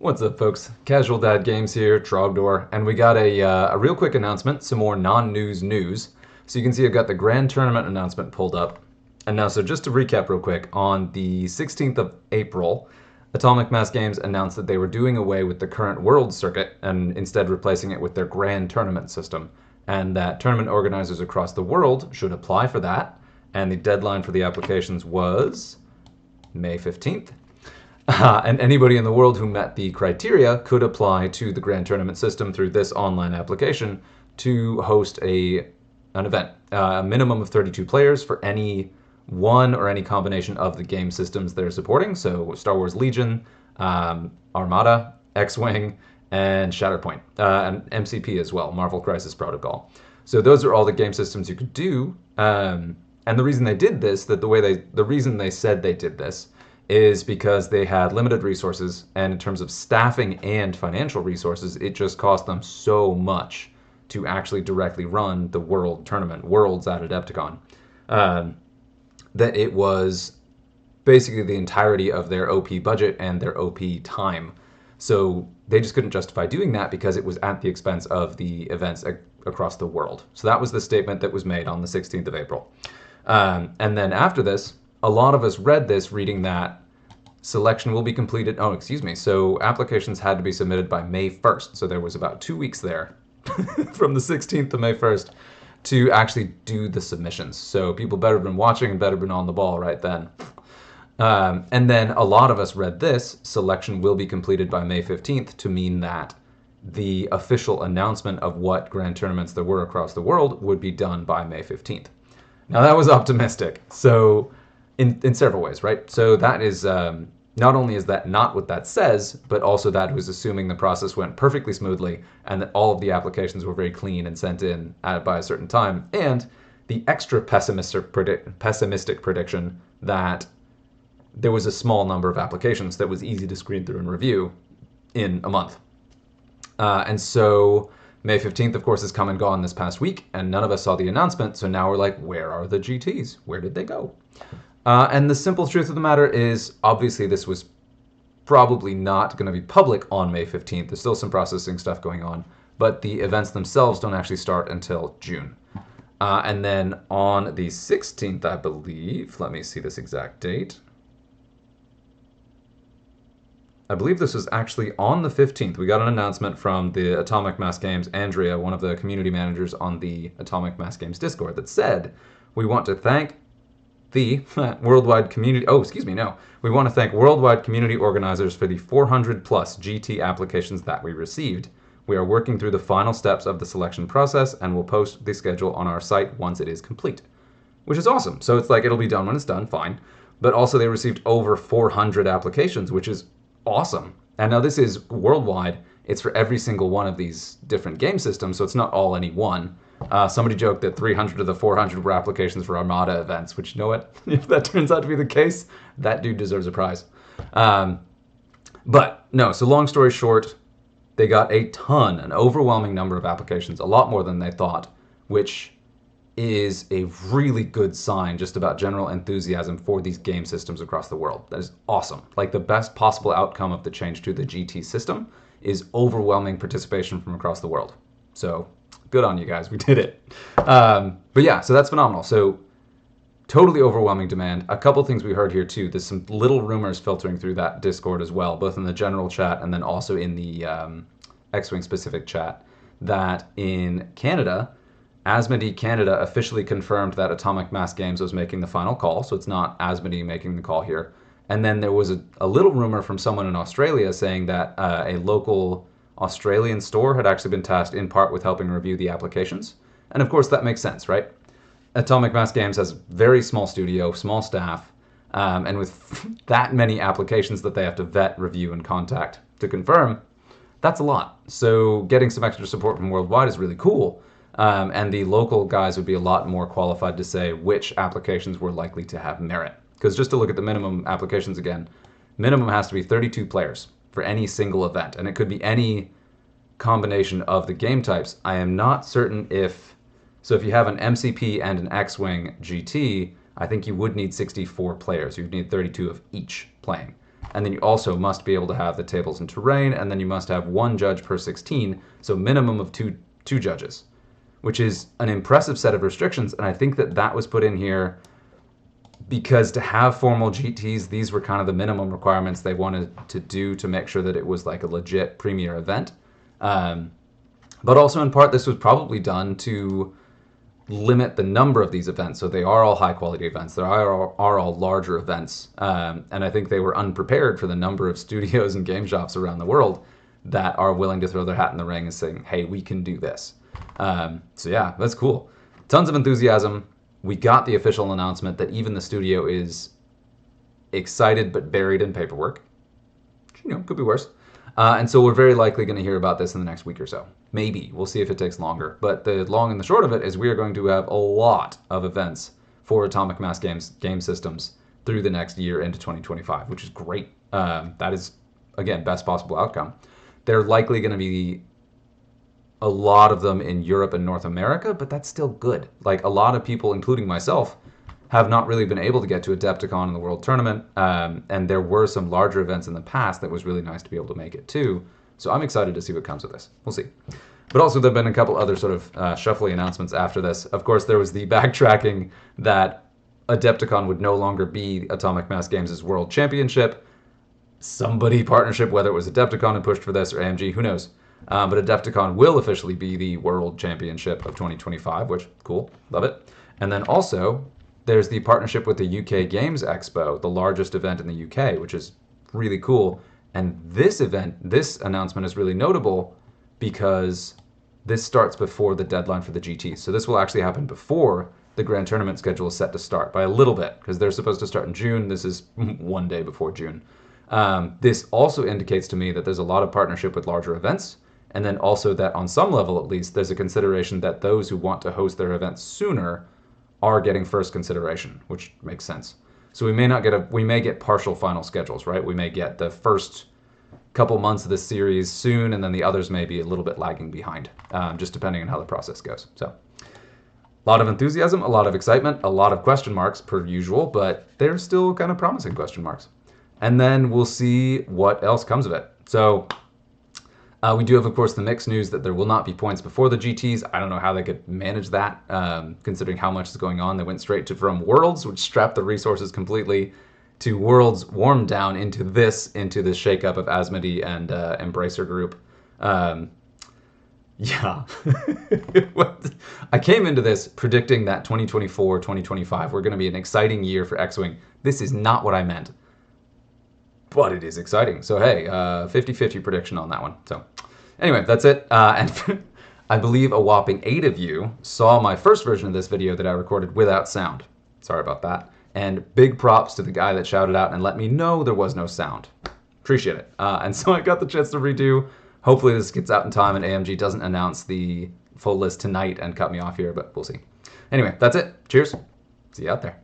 What's up, folks? Casual Dad Games here, Trogdor, and we got a real quick announcement, some more non-news news. So you can see I've got the Grand Tournament announcement pulled up. And now, so just to recap real quick, on the 16th of April, Atomic Mass Games announced that they were doing away with the current World Circuit and instead replacing it with their Grand Tournament system, and that tournament organizers across the world should apply for that, and the deadline for the applications was May 15th. And anybody in the world who met the criteria could apply to the Grand Tournament system through this online application to host an event. A minimum of 32 players for any one or any combination of the game systems they're supporting. So Star Wars Legion, Armada, X-Wing, and Shatterpoint, and MCP as well, Marvel Crisis Protocol. So those are all the game systems you could do. And the reason they did this, the reason they said they did this, is because they had limited resources, and in terms of staffing and financial resources, it just cost them so much to actually directly run the World Tournament, Worlds at Adepticon, that it was basically the entirety of their OP budget and their OP time. So they just couldn't justify doing that because it was at the expense of the events across the world. So that was the statement that was made on the 16th of April. And then after this, a lot of us read this reading that selection will be completed. Oh, excuse me. So applications had to be submitted by May 1st. So there was about 2 weeks there from the 16th to May 1st to actually do the submissions. So people better have been watching and better have been on the ball right then. And then a lot of us read this, selection will be completed by May 15th, to mean that the official announcement of what grand tournaments there were across the world would be done by May 15th. Now that was optimistic. So in several ways, right? So that is, not only is that not what that says, but also that was assuming the process went perfectly smoothly and that all of the applications were very clean and sent in by a certain time. And the extra pessimistic prediction that there was a small number of applications that was easy to screen through and review in a month. And so May 15th, of course, has come and gone this past week, and none of us saw the announcement, so now we're like, where are the GTs? Where did they go? And the simple truth of the matter is, obviously, this was probably not going to be public on May 15th. There's still some processing stuff going on, but the events themselves don't actually start until June. And then on the 16th, I believe, let me see this exact date. I believe this was actually on the 15th. We got an announcement from the Atomic Mass Games, Andrea, one of the community managers on the Atomic Mass Games Discord, that said, we want to thank the worldwide community, we want to thank worldwide community organizers for the 400 plus GT applications that we received. We are working through the final steps of the selection process and will post the schedule on our site once it is complete. Which is awesome. So it's like, it'll be done when it's done, fine. But also they received over 400 applications, which is awesome. And now this is worldwide. It's for every single one of these different game systems, so it's not all any one. Somebody joked that 300 of the 400 were applications for Armada events, which, you know what? If that turns out to be the case, that dude deserves a prize. But no, so long story short, they got an overwhelming number of applications, a lot more than they thought, which is a really good sign just about general enthusiasm for these game systems across the world. That is awesome. Like, the best possible outcome of the change to the GT system is overwhelming participation from across the world. So good on you guys. We did it. But yeah, so that's phenomenal. So totally overwhelming demand. A couple things we heard here too. There's some little rumors filtering through that Discord as well, both in the general chat and then also in the X-Wing specific chat, that in Canada, Asmodee Canada officially confirmed that Atomic Mass Games was making the final call, so it's not Asmodee making the call here. And then there was a little rumor from someone in Australia saying that a local Australian store had actually been tasked in part with helping review the applications. And of course that makes sense, right? Atomic Mass Games has very small studio, small staff, and with that many applications that they have to vet, review, and contact to confirm, that's a lot. So getting some extra support from Worldwide is really cool. And the local guys would be a lot more qualified to say which applications were likely to have merit. Because just to look at the minimum applications again, minimum has to be 32 players for any single event. And it could be any combination of the game types. I am not certain if you have an MCP and an X-Wing GT, I think you would need 64 players. You'd need 32 of each playing. And then you also must be able to have the tables and terrain, and then you must have one judge per 16, so minimum of two judges, which is an impressive set of restrictions. And I think that was put in here because to have formal GTs, these were kind of the minimum requirements they wanted to do to make sure that it was like a legit premier event. But also in part, this was probably done to limit the number of these events. So they are all high quality events. They are all larger events. And I think they were unprepared for the number of studios and game shops around the world that are willing to throw their hat in the ring and saying, hey, we can do this. So yeah, that's cool. Tons of enthusiasm. We got the official announcement that even the studio is excited but buried in paperwork. Could be worse. And so we're very likely going to hear about this in the next week or so. Maybe. We'll see if it takes longer. But the long and the short of it is we are going to have a lot of events for Atomic Mass Games game systems through the next year into 2025, which is great. That is, again, best possible outcome. They're likely going to be a lot of them in Europe and North America, but that's still good. Like, a lot of people, including myself, have not really been able to get to Adepticon in the World Tournament, and there were some larger events in the past that was really nice to be able to make it too. So I'm excited to see what comes of this. We'll see. But also there have been a couple other sort of shuffly announcements after this. Of course, there was the backtracking that Adepticon would no longer be Atomic Mass Games' World Championship. Somebody partnership, whether it was Adepticon who pushed for this or AMG, who knows. But Adepticon will officially be the World Championship of 2025, which, cool, love it. And then also, there's the partnership with the UK Games Expo, the largest event in the UK, which is really cool. And this announcement is really notable because this starts before the deadline for the GT. So this will actually happen before the Grand Tournament schedule is set to start by a little bit, because they're supposed to start in June. This is one day before June. This also indicates to me that there's a lot of partnership with larger events, and then also that on some level at least, there's a consideration that those who want to host their events sooner are getting first consideration, which makes sense. So we may get partial final schedules, right? We may get the first couple months of this series soon, and then the others may be a little bit lagging behind, just depending on how the process goes. So a lot of enthusiasm, a lot of excitement, a lot of question marks per usual, but they're still kind of promising question marks. And then we'll see what else comes of it. So we do have, of course, the mixed news that there will not be points before the GTs. I don't know how they could manage that, considering how much is going on. They went straight from Worlds, which strapped the resources completely, to Worlds warmed down into the shakeup of Asmodee and Embracer Group. Yeah. I came into this predicting that 2024, 2025 were going to be an exciting year for X-Wing. This is not what I meant. But it is exciting. So hey, 50-50 prediction on that one. So anyway, that's it. And I believe a whopping 8 of you saw my first version of this video that I recorded without sound. Sorry about that. And big props to the guy that shouted out and let me know there was no sound. Appreciate it. And so I got the chance to redo. Hopefully this gets out in time and AMG doesn't announce the full list tonight and cut me off here, but we'll see. Anyway, that's it. Cheers. See you out there.